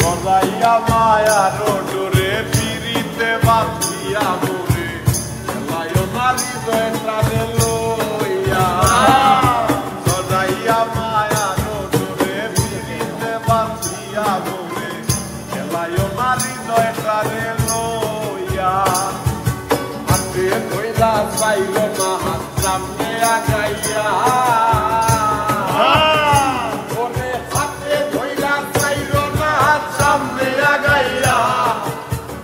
গজাইয়া মায়া রোডরে পিরিতে বাঁধিয়া মোরে খেলায়ও নারী দয়টারে লইয়া গজাইয়া মায়া রোডরে পিরিতে বাঁধিয়া মোরে খেলায়ও নারী দয়টারে লইয়া হাতে ধইরা চাইল না হাত সামনে আগাইয়া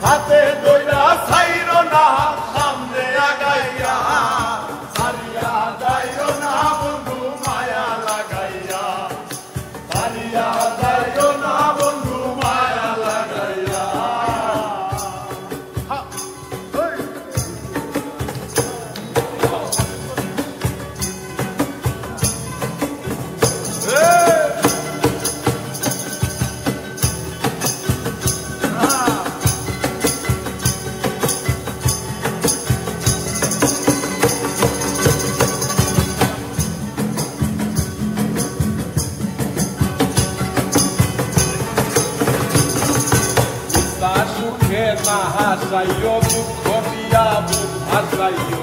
হাতে দইরা ছাইর না সামনে আগাইয়া সারিয়া যাইও না বন্ধু মায়া লাগাইয়া সারিয়া যাইও না বন্ধু মায়া লাগাইয়া না হাসাইও দুঃখ দিয়া বুক হাসাইও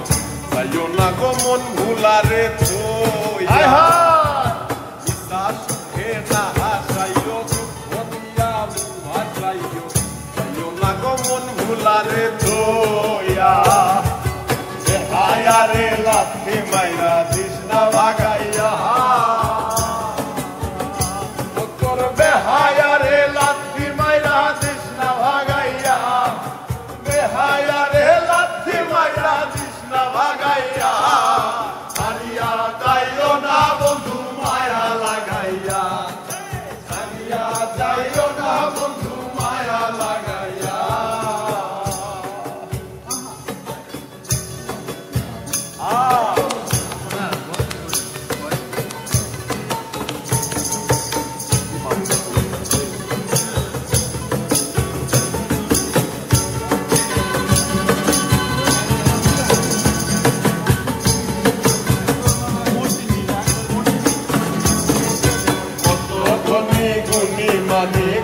যাইও না গো মন ভুলারে থইয়া ইচ্ছা সুখে না হাসাইও দুঃখ দিয়া বুক হাসাইও যাইও না গো মন ভুলারে থইয়া হায়ারে লাথি মাইরা দিস না ভাগাইয়া করবে হায়ারে লাথি মাইরা দিস না ভাগাইয়া হায়ারে লাথি মাইরা দিস না ভাগাইয়া সারিয়া যাইও না বন্ধু মায়া লাগাইয়া সারিয়া যাইও না বন্ধু মায়া লাগাইয়া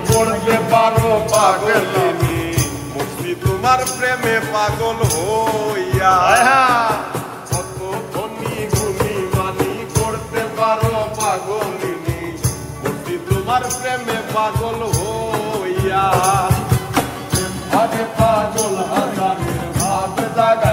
করতে পারো পাগলিনী মুক্তি তোমার প্রেমে পাগল হইয়া কত ধনী গুণী মানি করতে পারো পাগলিনী মুক্তি তোমার প্রেমে পাগল হইয়া ভাবে পাগল হাজারের ভাব জাগা